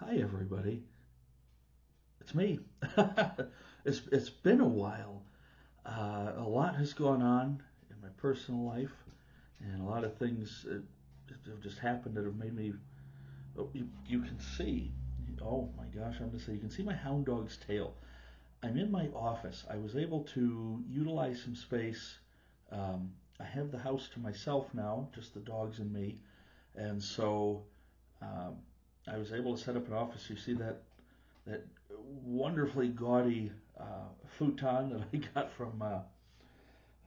Hi, everybody. It's me. It's been a while. A lot has gone on in my personal life, and a lot of things have just happened that have made me. Oh, you can see. Oh my gosh, I'm gonna say you can see my hound dog's tail. I'm in my office. I was able to utilize some space. I have the house to myself now, just the dogs and me, and so um, I was able to set up an office. You see that wonderfully gaudy futon that I got from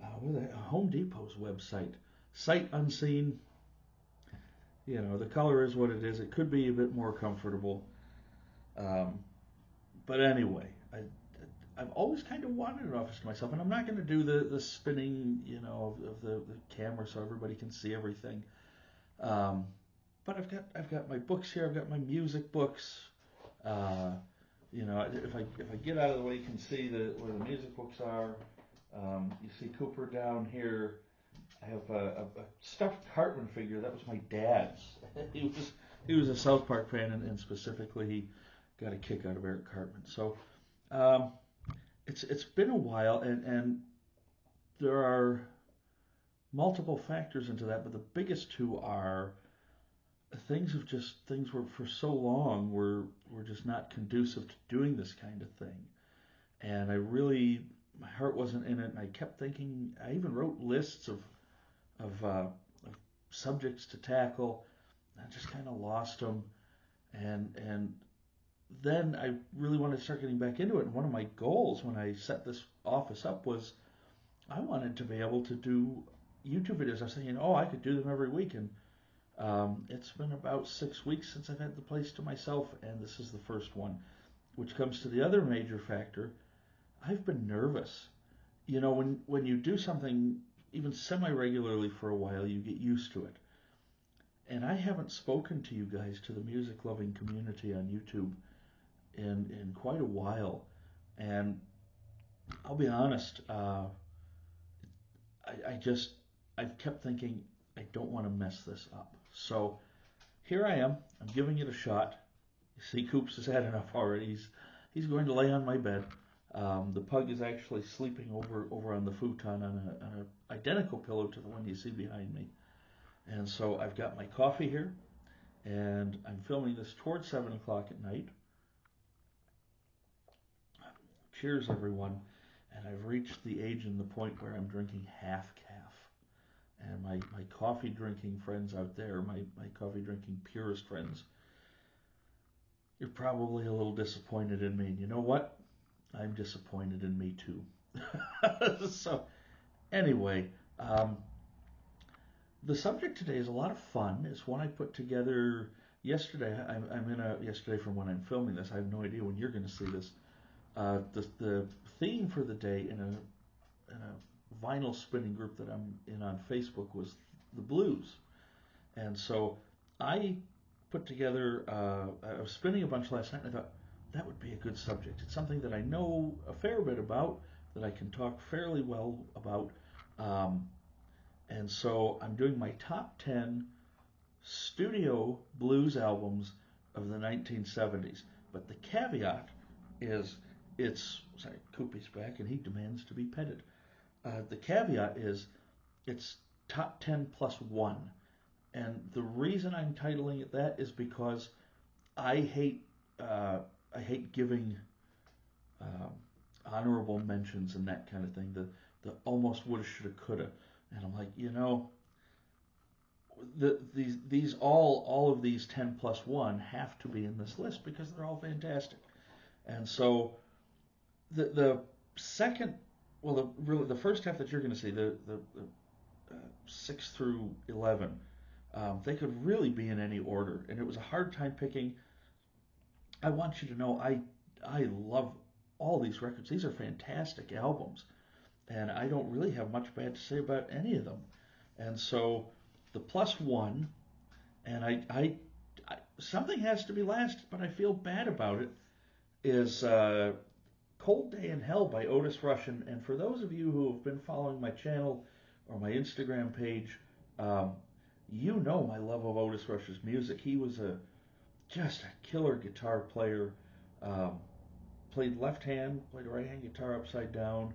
Home Depot's website. Sight unseen, the color is what it is. It could be a bit more comfortable. Um, but anyway, I've always kind of wanted an office to myself, and I'm not going to do the spinning, of the camera so everybody can see everything. Um, but I've got my books here. I've got my music books. Uh, if I get out of the way, you can see where the music books are. You see Cooper down here. I have a stuffed Cartman figure. That was my dad's. he was a South Park fan, and specifically he got a kick out of Eric Cartman. So um, it's been a while, and there are multiple factors into that, but the biggest two are things were for so long were just not conducive to doing this kind of thing. And my heart wasn't in it, and I kept thinking. I even wrote lists of subjects to tackle. I just kind of lost them, and then I really wanted to start getting back into it. And one of my goals when I set this office up was I wanted to be able to do YouTube videos. I was thinking, oh, I could do them every week, and it's been about 6 weeks since I've had the place to myself, and this is the first one. Which comes to the other major factor. I've been nervous. When you do something even semi-regularly for a while, you get used to it. And I haven't spoken to you guys, to the music-loving community on YouTube, in quite a while. And I'll be honest, I've kept thinking, I don't want to mess this up. So here I am. I'm giving it a shot. You see, Coops has had enough already. He's going to lay on my bed. The pug is actually sleeping over on the futon on an identical pillow to the one you see behind me. And so I've got my coffee here, and I'm filming this towards 7 o'clock at night. Cheers, everyone. And I've reached the age and the point where I'm drinking half calf. And my coffee drinking friends out there, my coffee drinking purist friends, you're probably a little disappointed in me. And you know what? I'm disappointed in me too. So anyway, the subject today is a lot of fun. It's one I put together yesterday. Yesterday from when I'm filming this. I have no idea when you're going to see this. The theme for the day in a vinyl spinning group that I'm in on Facebook was the blues, and so I put together. I was spinning a bunch last night, and I thought that would be a good subject. It's something that I know a fair bit about, that I can talk fairly well about. And so I'm doing my top 10 studio blues albums of the 1970s. But the caveat is sorry, Koopy's back and he demands to be petted. The caveat is it's top 10 plus one. And the reason I'm titling it that is because I hate giving um, honorable mentions and that kind of thing. The almost woulda, shoulda, coulda, and I'm like, all of these 10 plus one have to be in this list because they're all fantastic. And so the second, well, the first half that you're going to see, the 6 through 11, they could really be in any order, and it was a hard time picking. I want you to know I love all these records. These are fantastic albums, and I don't really have much bad to say about any of them. And so the plus one, and I something has to be last, but I feel bad about it, is Cold Day in Hell by Otis Rush. And for those of you who have been following my channel or my Instagram page, you know my love of Otis Rush's music. He was just a killer guitar player. Um, Played left hand, played right hand guitar upside down.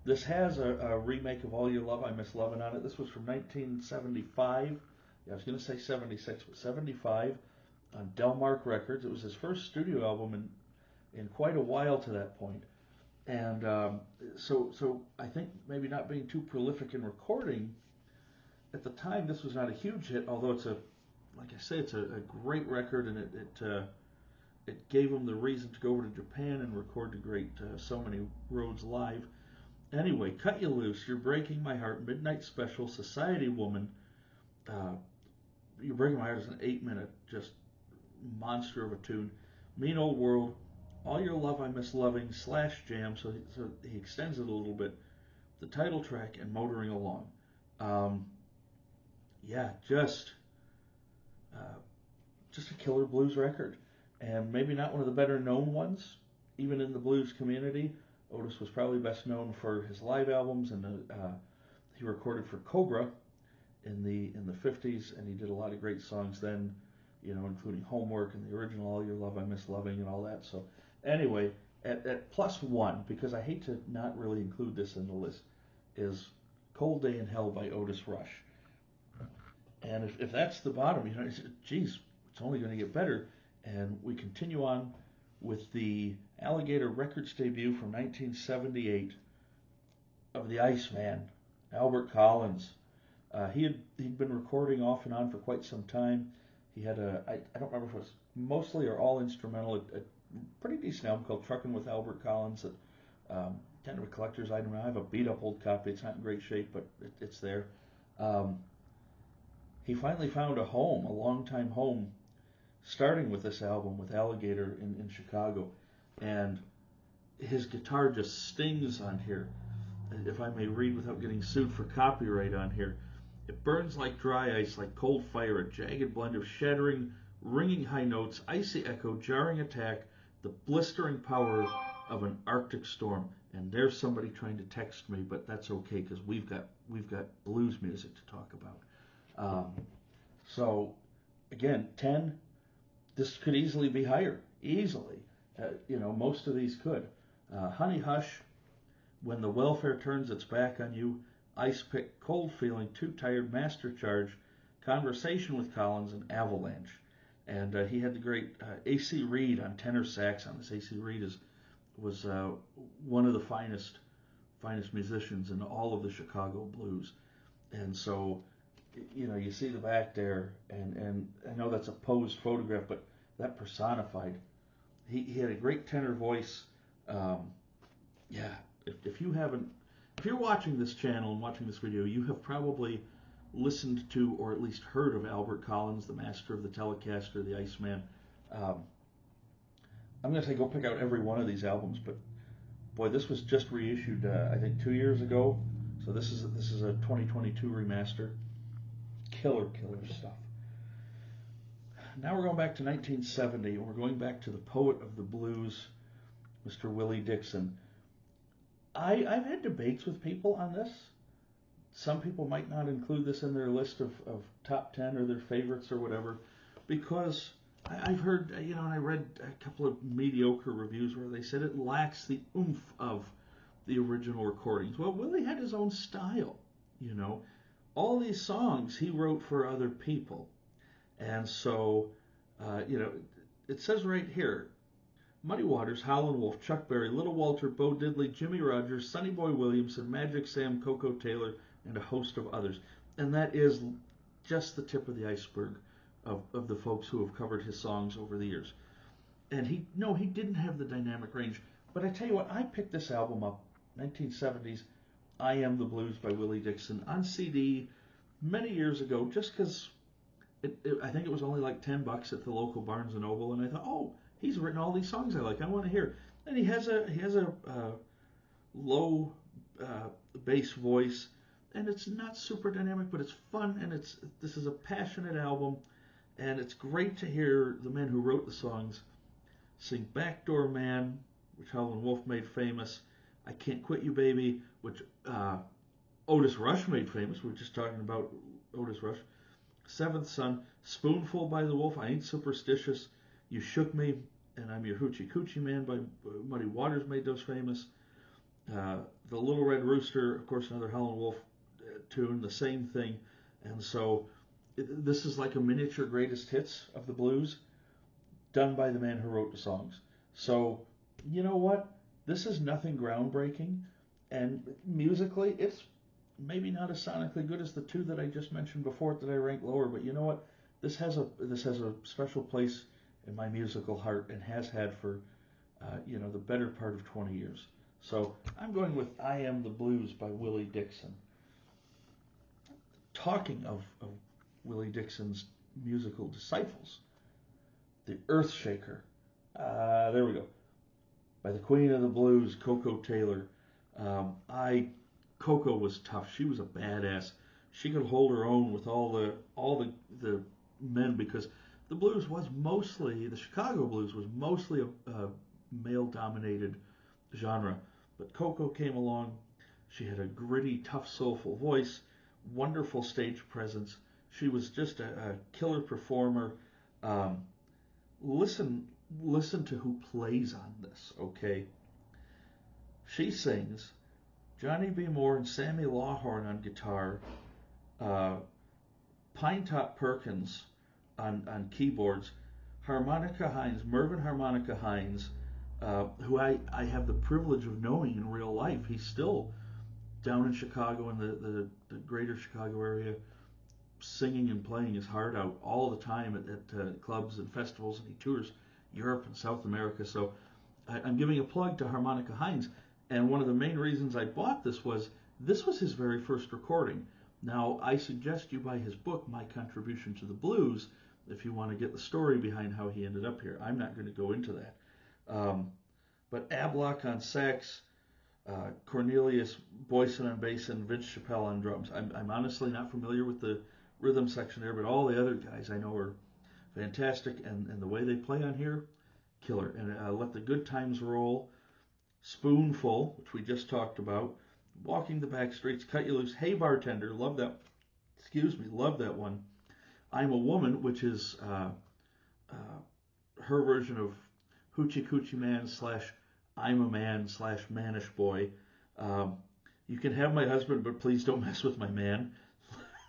This has a remake of All Your Love, I Miss Lovin' on it. This was from 1975. Yeah, I was going to say 76, but 75 on Delmark Records. It was his first studio album in quite a while to that point. And so I think maybe not being too prolific in recording, at the time this was not a huge hit, although like I say, it's a great record, and it gave him the reason to go over to Japan and record the great So Many Roads Live. Anyway, Cut You Loose, You're Breaking My Heart, Midnight Special, Society Woman. Uh, You're Breaking My Heart is an 8-minute just monster of a tune. Mean Old World, All Your Love I Miss Loving, Slash Jam, so he extends it a little bit. The title track and Motoring Along. Um, yeah, uh, just a killer blues record, and maybe not one of the better known ones, even in the blues community. Otis was probably best known for his live albums, and he recorded for Cobra in the 50s, and he did a lot of great songs then, including Homework and the original All Your Love I Miss Loving and all that. So anyway, at plus one, because I hate to not really include this in the list, is Cold Day in Hell by Otis Rush. And if that's the bottom, geez, it's only going to get better. And we continue on with the Alligator Records debut from 1978 of the Iceman, Albert Collins. He'd been recording off and on for quite some time. He had I don't remember if it was mostly or all instrumental, a pretty decent album called Truckin' with Albert Collins, that kind of a collector's item. I have a beat up old copy. It's not in great shape, but it's there. Um, he finally found a home, a long-time home, starting with this album with Alligator in Chicago. And his guitar just stings on here. If I may read without getting sued for copyright on here. It burns like dry ice, like cold fire, a jagged blend of shattering, ringing high notes, icy echo, jarring attack, the blistering power of an Arctic storm. And there's somebody trying to text me, but that's okay because we've got blues music to talk about. So again, 10. This could easily be higher, easily. Most of these could. Honey Hush, When the Welfare Turns Its Back on You, Ice Pick, Cold Feeling, Too Tired, Master Charge, Conversation with Collins, and Avalanche. And he had the great A.C. Reed on tenor sax on this. A.C. Reed was one of the finest musicians in all of the Chicago blues. And so, you see the back there, and I know that's a posed photograph, but that personified. He had a great tenor voice. Yeah, if you're watching this channel and watching this video, you have probably listened to or at least heard of Albert Collins, the master of the Telecaster, the Iceman. I'm going to say go pick out every one of these albums, but boy, this was just reissued, I think 2 years ago. So this is a 2022 remaster. Killer stuff. Now we're going back to 1970, and we're going back to the poet of the blues, Mr. Willie Dixon. I've had debates with people on this. Some people might not include this in their list of top 10 or their favorites or whatever, because I've heard, and I read a couple of mediocre reviews where they said it lacks the oomph of the original recordings. Well, Willie had his own style, All these songs he wrote for other people. And so, it says right here, Muddy Waters, Howland Wolf, Chuck Berry, Little Walter, Bo Diddley, Jimmy Rogers, Sonny Boy Williamson, Magic Sam, Coco Taylor, and a host of others. And that is just the tip of the iceberg of the folks who have covered his songs over the years. And he didn't have the dynamic range. But I tell you what, I picked this album up, 1970s, I Am the Blues by Willie Dixon, on CD many years ago, just because I think it was only like $10 at the local Barnes & Noble, and I thought, oh, he's written all these songs I like. I want to hear. And he has a low bass voice, and it's not super dynamic, but it's fun, and this is a passionate album, and it's great to hear the men who wrote the songs sing Backdoor Man, which Howlin' Wolf made famous, I Can't Quit You Baby, which Otis Rush made famous. We were just talking about Otis Rush. Seventh Son, Spoonful by the Wolf, I Ain't Superstitious, You Shook Me, and I'm Your Hoochie Coochie Man by Muddy Waters made those famous. The Little Red Rooster, of course, another Howlin' Wolf tune, the same thing. And so this is like a miniature greatest hits of the blues done by the man who wrote the songs. So, you know what? This is nothing groundbreaking. And musically, it's maybe not as sonically good as the two that I just mentioned before that I ranked lower. But you know what? This has a special place in my musical heart and has had for the better part of 20 years. So I'm going with I Am the Blues by Willie Dixon. Talking of Willie Dixon's musical disciples, the Earthshaker. There we go. By the Queen of the Blues, Coco Taylor. Coco was tough. She was a badass. She could hold her own with all the men because the Chicago blues was mostly a male-dominated genre. But Coco came along. She had a gritty, tough, soulful voice, wonderful stage presence. She was just a killer performer. Listen to who plays on this, okay? She sings. Johnny B. Moore and Sammy Lawhorn on guitar. Pinetop Perkins on keyboards. Harmonica Hines, Mervyn Harmonica Hines, who I have the privilege of knowing in real life. He's still down in Chicago, in the greater Chicago area, singing and playing his heart out all the time at clubs and festivals, and he tours Europe and South America. So I'm giving a plug to Harmonica Hines, and one of the main reasons I bought this was his very first recording. Now, I suggest you buy his book, My Contribution to the Blues, if you want to get the story behind how he ended up here. I'm not going to go into that. But Ablock on sax, Cornelius Boyson on bass, and Vince Chappelle on drums. I'm honestly not familiar with the rhythm section there, but all the other guys I know are fantastic, and the way they play on here, killer. And Let the Good Times Roll, Spoonful, which we just talked about, Walking the Back Streets, Cut You Loose, Hey Bartender, love that one. I'm a Woman, which is her version of Hoochie Coochie Man / I'm a Man / Mannish Boy. You Can Have My Husband, but Please Don't Mess with My Man.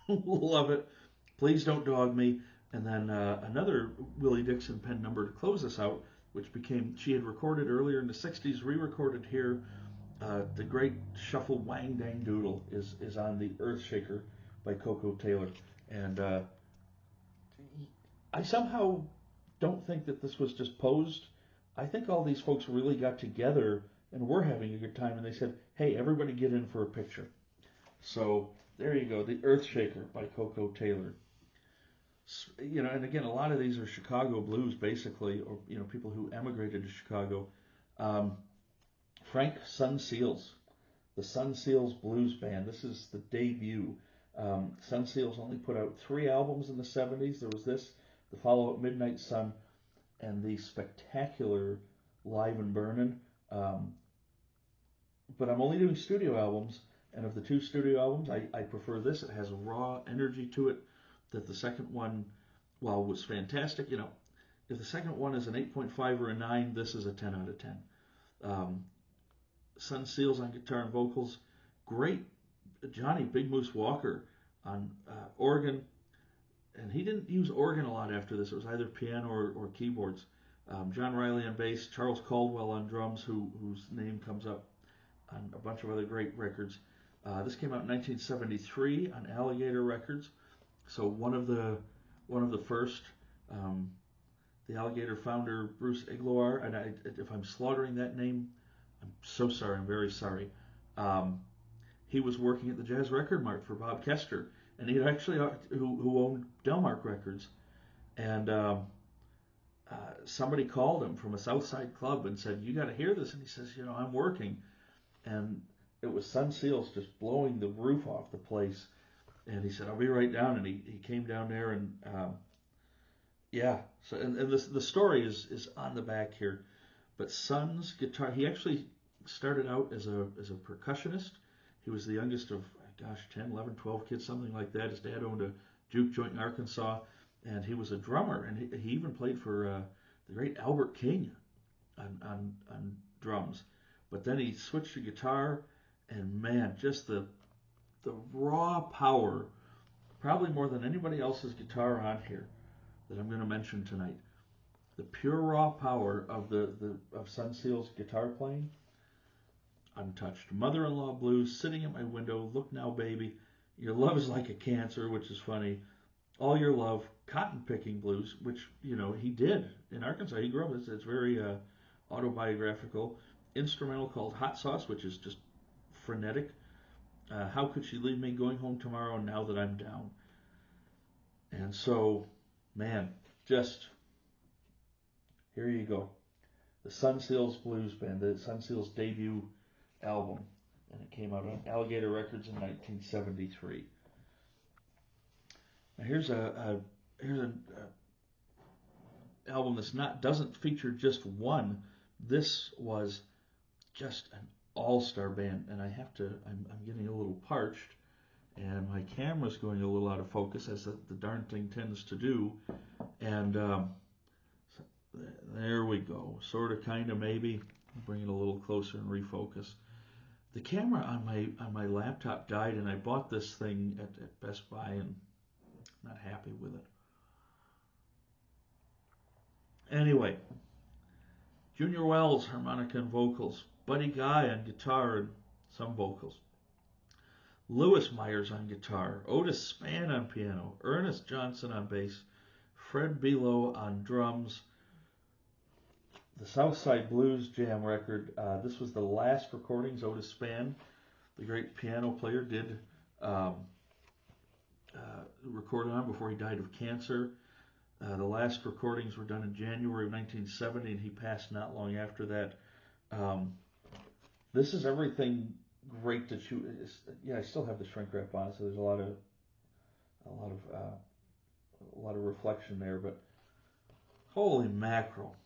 Love it. Please Don't Dog Me. And then another Willie Dixon pen number to close us out, which she had recorded earlier in the 60s, re-recorded here. The great Shuffle Wang Dang Doodle is on the Earthshaker by Coco Taylor. And I somehow don't think that this was just posed. I think all these folks really got together and were having a good time, and they said, hey, everybody get in for a picture. So there you go, the Earthshaker by Coco Taylor. And again, a lot of these are Chicago blues, basically, or people who emigrated to Chicago. Frank Sun Seals, the Sun Seals Blues Band. This is the debut. Sun Seals only put out 3 albums in the 70s. There was this, the follow-up Midnight Sun, and the spectacular Live and Burnin'. But I'm only doing studio albums, and of the 2 studio albums, I prefer this. It has a raw energy to it that the second one, while was fantastic, if the second one is an 8.5 or a 9, this is a 10 out of 10. Sun Seals on guitar and vocals, great. Johnny Big Moose Walker on organ, and he didn't use organ a lot after this. It was either piano or keyboards. John Riley on bass, Charles Caldwell on drums, whose name comes up on a bunch of other great records. This came out in 1973 on Alligator Records. So one of the first. The Alligator founder, Bruce Igloar, and if I'm slaughtering that name, I'm so sorry. I'm very sorry. He was working at the Jazz Record Mart for Bob Kester, and he actually who owned Delmark Records, and somebody called him from a Southside club and said, "You got to hear this," and he says, "I'm working," and it was Sun Seals just blowing the roof off the place, and he said, "I'll be right down," and he came down there and. Yeah, so and the story is on the back here, but Sun's guitar. He actually started out as a percussionist. He was the youngest of 10, 11, 12 kids, something like that. His dad owned juke joint in Arkansas, and he was a drummer, and he even played for the great Albert King on drums. But then he switched to guitar, and man, just the raw power, probably more than anybody else's guitar on here that I'm going to mention tonight. The pure raw power of of Sunseal's guitar playing, untouched. Mother-in-law blues, sitting at my window, look now, baby. Your love is like a cancer, which is funny. All your love, cotton picking blues, which he did in Arkansas. He grew up. It's very autobiographical. Instrumental called Hot Sauce, which is just frenetic. How could she leave me? Going home tomorrow now that I'm down. And so, man, just here you go. The Sunseals Blues Band, the Sunseals debut album, and it came out on Alligator Records in 1973. Now here's an album doesn't feature just one. This was just an all-star band, and I'm getting a little parched, and my camera's going a little out of focus, as the darn thing tends to do, and there we go, sort of, kind of, maybe. Bring it a little closer and refocus. The camera on my laptop died, and I bought this thing at Best Buy, and I'm not happy with it. Anyway, Junior Wells, harmonica and vocals. Buddy Guy on guitar and some vocals. Lewis Myers on guitar. Otis Spann on piano. Ernest Johnson on bass. Fred Below on drums. The Southside Blues Jam record. This was the last recordings Otis Spann, the great piano player, did record on before he died of cancer. The last recordings were done in January of 1970, and he passed not long after that. This is everything great that you. I still have the shrink wrap on, so there's a lot of reflection there. But holy mackerel!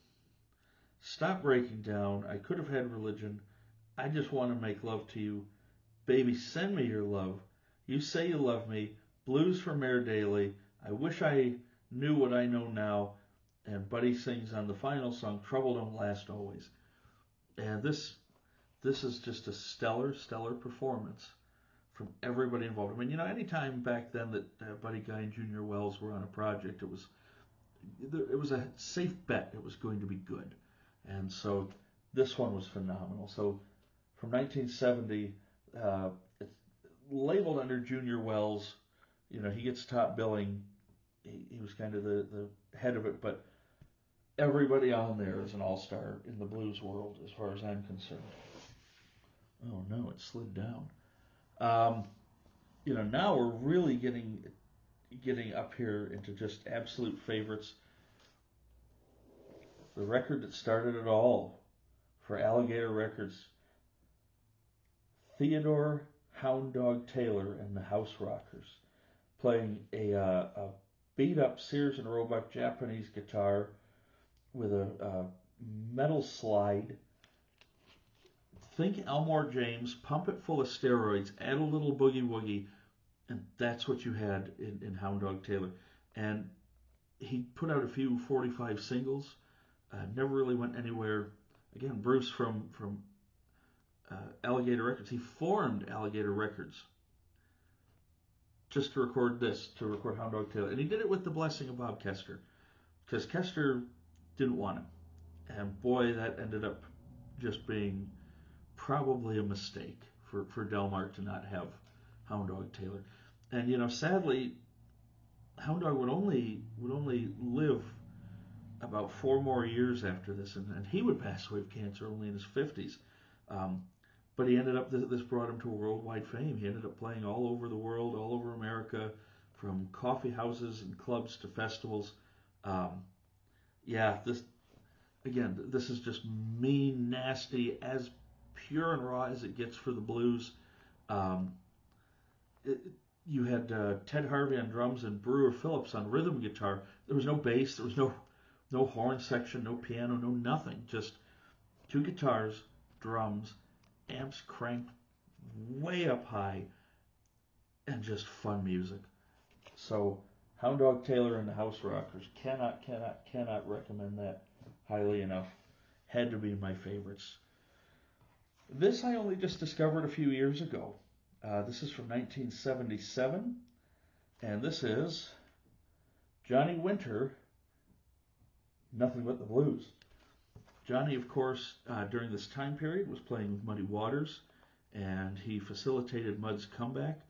Stop breaking down. I could have had religion. I just want to make love to you, baby. Send me your love. You say you love me. Blues for Mayor Daley. I wish I knew what I know now. And Buddy sings on the final song, "Trouble Don't Last Always." And this is just a stellar performance from everybody involved. I mean, anytime back then that Buddy Guy and Junior Wells were on a project, it was a safe bet it was going to be good. And so this one was phenomenal. So from 1970, it's labeled under Junior Wells. He gets top billing. He was kind of the head of it, but everybody on there is an all-star in the blues world as far as I'm concerned. Oh no, it slid down. Now we're really getting up here into just absolute favorites. The record that started it all for Alligator Records, Theodore Hound Dog Taylor and the House Rockers, playing a beat-up Sears and Roebuck Japanese guitar with a metal slide. Think Elmore James, pump it full of steroids, add a little boogie woogie, and that's what you had in Hound Dog Taylor. And he put out a few 45 singles, never really went anywhere. Again, Bruce from Alligator Records, he formed Alligator Records just to record Hound Dog Taylor. And he did it with the blessing of Bob Kester, because Kester didn't want him. And boy, that ended up just being probably a mistake for Delmar to not have Hound Dog Taylor. And sadly, Hound Dog would only live about 4 more years after this, and he would pass away of cancer only in his 50s. But he ended up, this brought him to worldwide fame. He ended up playing all over the world, all over America, from coffee houses and clubs to festivals. This is just mean, nasty, as pure and raw as it gets for the blues. You had Ted Harvey on drums and Brewer Phillips on rhythm guitar. There was no bass, there was no horn section, no piano, no nothing. Just 2 guitars, drums, amps cranked way up high, and just fun music. So Hound Dog Taylor and the House Rockers. Cannot recommend that highly enough. Had to be my favorites. This I only just discovered a few years ago. This is from 1977, and this is Johnny Winter, Nothing But the Blues. Johnny, of course, during this time period was playing with Muddy Waters, and he facilitated Mud's comeback.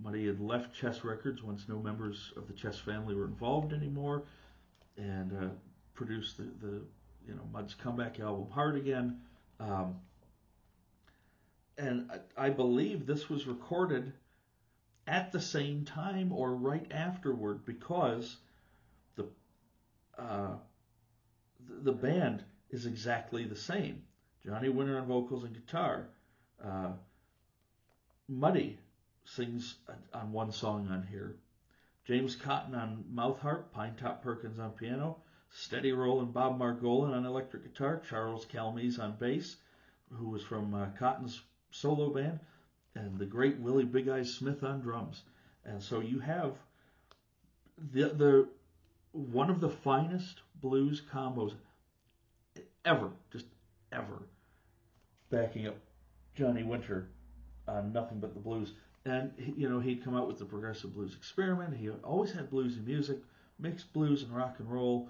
Muddy had left Chess Records once no members of the Chess family were involved anymore, and produced the Mud's comeback album Hard Again. And I believe this was recorded at the same time or right afterward, because the band is exactly the same. Johnny Winter on vocals and guitar. Muddy sings on one song on here. James Cotton on mouth harp, Pine Top Perkins on piano, Steady Rollin' Bob Margolin on electric guitar, Charles Calmes on bass, who was from Cotton's solo band, and the great Willie Big Eyes Smith on drums. And so you have the one of the finest blues combos ever, just ever, backing up Johnny Winter on Nothing But the Blues. And he'd come out with the Progressive Blues Experiment. He always had bluesy music, mixed blues and rock and roll,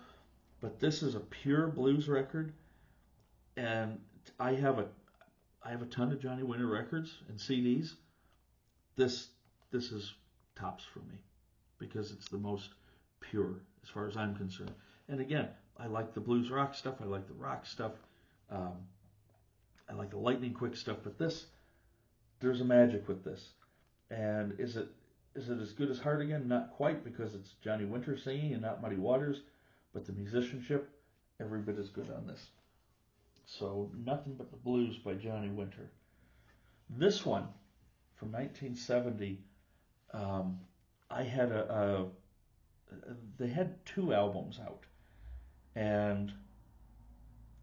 but this is a pure blues record. And I have a ton of Johnny Winter records and CDs. This is tops for me, because it's the most pure as far as I'm concerned. And again, I like the blues rock stuff. I like the rock stuff. I like the lightning quick stuff. But there's a magic with this. And is it as good as Hard Again? Not quite, because it's Johnny Winter singing and not Muddy Waters. But the musicianship, every bit as good on this. So Nothing But the Blues by Johnny Winter. This one from 1970, I had they had 2 albums out, and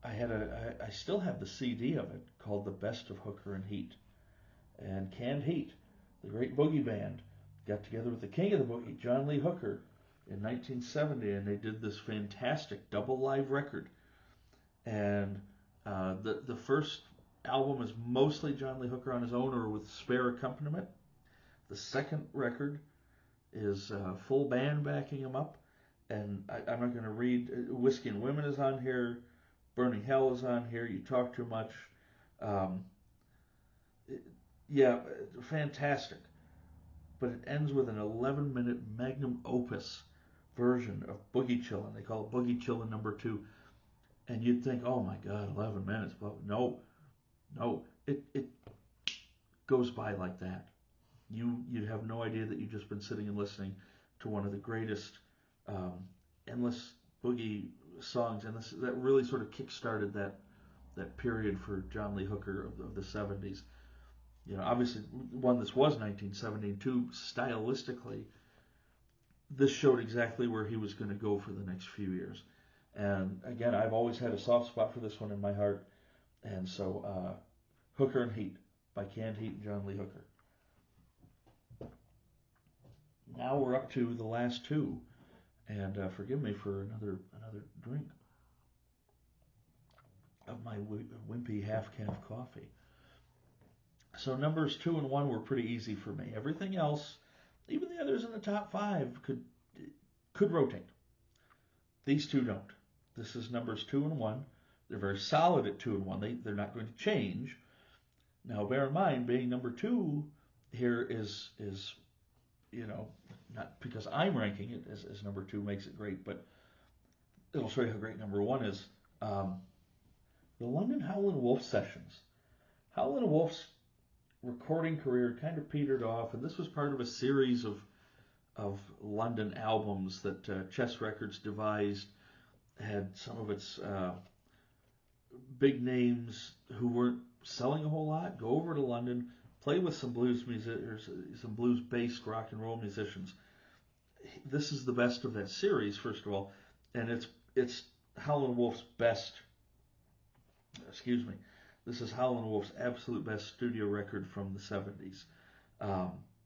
I still have the CD of it called The Best of Hooker and Heat. And Canned Heat, the great boogie band, got together with the king of the boogie, John Lee Hooker, in 1970, and they did this fantastic double live record. And the first album is mostly John Lee Hooker on his own or with spare accompaniment. The second record is full band backing him up. And I'm not going to read. Whiskey and Women is on here. Burning Hell is on here. You Talk Too Much. Fantastic. But it ends with an 11-minute magnum opus version of Boogie Chillin'. They call it Boogie Chillin' number 2. And you'd think, oh my God, 11 minutes. But no, it goes by like that. You'd have no idea that you've just been sitting and listening to one of the greatest endless boogie songs, and that really sort of kick-started that period for John Lee Hooker of the 70s. Obviously, one this was 1972, stylistically, this showed exactly where he was going to go for the next few years. And again, I've always had a soft spot for this one in my heart. And so, Hooker and Heat by Canned Heat and John Lee Hooker. Now we're up to the last 2. And forgive me for another drink of my wimpy half-calf coffee. So numbers 2 and 1 were pretty easy for me. Everything else, even the others in the top 5, could rotate. These 2 don't. This is numbers 2 and 1. They're very solid at 2 and 1. They're not going to change. Now, bear in mind, being number 2 here is not because I'm ranking it as number 2 makes it great, but it'll show you how great number 1 is. The London Howland Wolf sessions. Howland Wolf's recording career kind of petered off, and this was part of a series of London albums that Chess Records devised. Had some of its big names who weren't selling a whole lot go over to London, play with some blues musicians, some blues-based rock and roll musicians. This is the best of that series, first of all, and it's Howland Wolf's best. This is Howland Wolf's absolute best studio record from the 70s.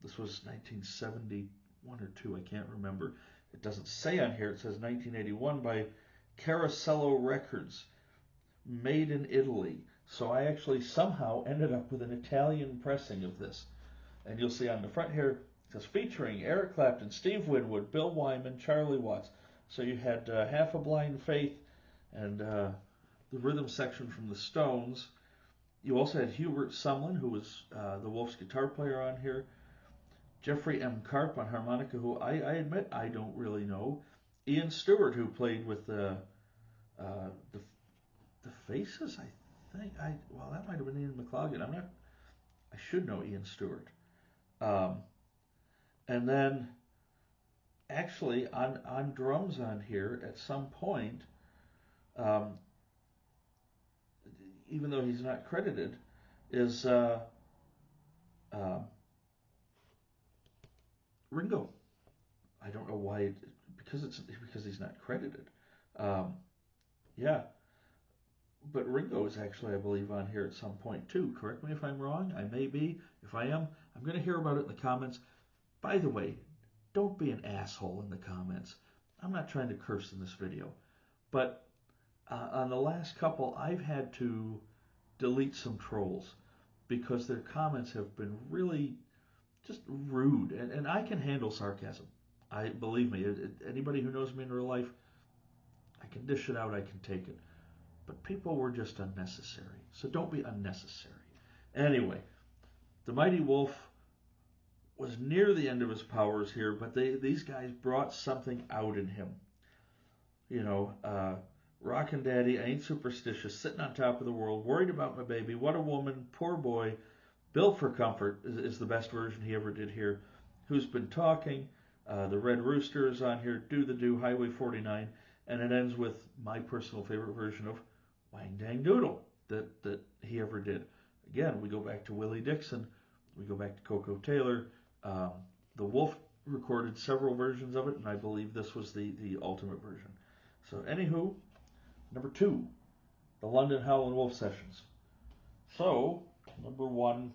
This was 1970. one or two, I can't remember. It doesn't say on here. It says 1981 by Carosello Records, made in Italy. So I actually somehow ended up with an Italian pressing of this. And you'll see on the front here, it says featuring Eric Clapton, Steve Winwood, Bill Wyman, Charlie Watts. So you had Half a Blind Faith and the rhythm section from the Stones. You also had Hubert Sumlin, who was the Wolf's guitar player on here. Jeffrey M. Karp on harmonica, who I admit I don't really know. Ian Stewart, who played with the Faces, I think. Well, that might have been Ian McLaughlin. I should know Ian Stewart. And then, actually, on drums on here, at some point, even though he's not credited, is Ringo. I don't know why, because he's not credited. Yeah, but Ringo is actually, I believe, on here at some point too. Correct me if I'm wrong. I may be. If I am, I'm going to hear about it in the comments. By the way, don't be an asshole in the comments. I'm not trying to curse in this video, but on the last couple, I've had to delete some trolls because their comments have been really just rude, and I can handle sarcasm. Believe me, anybody who knows me in real life, I can dish it out, I can take it. But people were just unnecessary, so don't be unnecessary. Anyway, the Mighty Wolf was near the end of his powers here, but these guys brought something out in him. You know, Rockin' Daddy, I Ain't Superstitious, Sitting on Top of the World, Worried About My Baby, What a Woman, Poor Boy, Built for Comfort is the best version he ever did here. Who's Been Talking, The Red Rooster is on here, Do the Do, Highway 49, and it ends with my personal favorite version of Wang Dang Doodle that he ever did. Again, we go back to Willie Dixon, we go back to Coco Taylor. The Wolf recorded several versions of it, and I believe this was the ultimate version. So, anywho, number 2, the London Howland Wolf Sessions. So, number 1,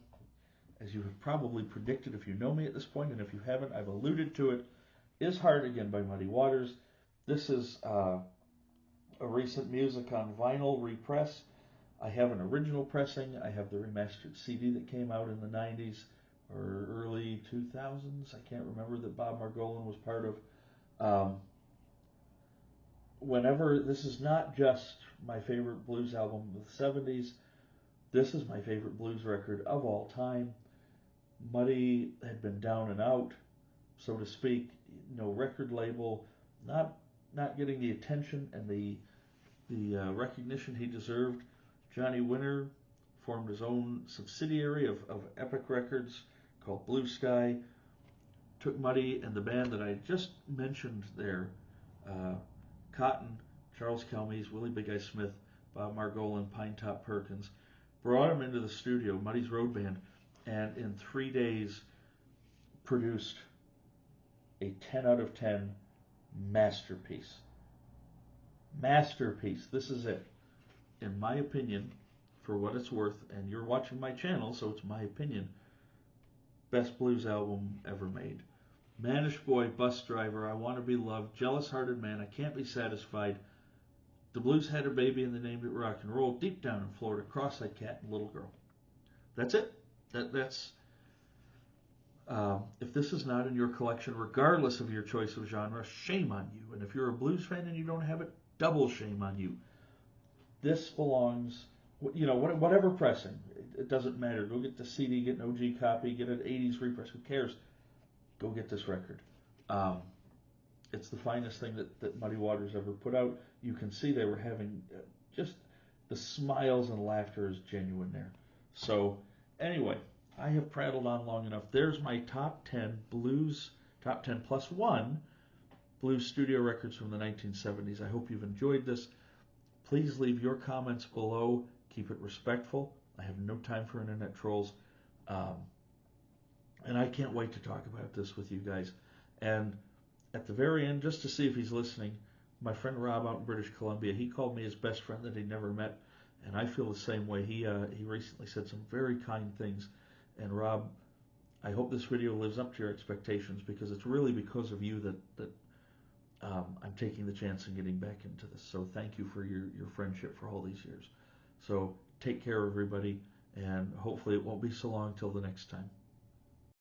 as you have probably predicted if you know me at this point, and if you haven't, I've alluded to it, is Hard Again by Muddy Waters. This is a recent music on vinyl repress. I have an original pressing. I have the remastered CD that came out in the 90s or early 2000s. I can't remember, that Bob Margolin was part of. This is not just my favorite blues album of the 70s. This is my favorite blues record of all time. Muddy had been down and out, so to speak. No record label, not getting the attention and the recognition he deserved. Johnny Winter formed his own subsidiary of Epic Records called Blue Sky. Took Muddy and the band that I just mentioned there, Cotton, Charles Kelmies, Willie Big Eye Smith, Bob Margolin, Pine Top Perkins, brought him into the studio, Muddy's Road Band, and in 3 days produced a 10 out of 10 masterpiece. Masterpiece. This is it. In my opinion, for what it's worth, and you're watching my channel, so it's my opinion, best blues album ever made. Mannish Boy, Bus Driver, I Want to Be Loved, Jealous Hearted Man, I Can't Be Satisfied, The Blues Had a Baby and They Named It Rock and Roll, Deep Down in Florida, Cross-Eyed Cat, and Little Girl. That's it. That's if this is not in your collection, regardless of your choice of genre, shame on you. And if you're a blues fan and you don't have it, double shame on you. This belongs, whatever pressing. It doesn't matter. Go get the CD, get an OG copy, get an 80s repress. Who cares? Go get this record. It's the finest thing that Muddy Waters ever put out. You can see they were having just the smiles and laughter is genuine there. So, anyway, I have prattled on long enough. There's my top 10 blues, top 10 plus one blues studio records from the 1970s. I hope you've enjoyed this. Please leave your comments below. Keep it respectful. I have no time for internet trolls. And I can't wait to talk about this with you guys. And at the very end, just to see if he's listening, my friend Rob out in British Columbia, he called me his best friend that he never met. And I feel the same way. He recently said some very kind things. And Rob, I hope this video lives up to your expectations, because it's really because of you that I'm taking the chance and getting back into this. So thank you for your friendship for all these years. So take care, everybody, and hopefully it won't be so long till the next time.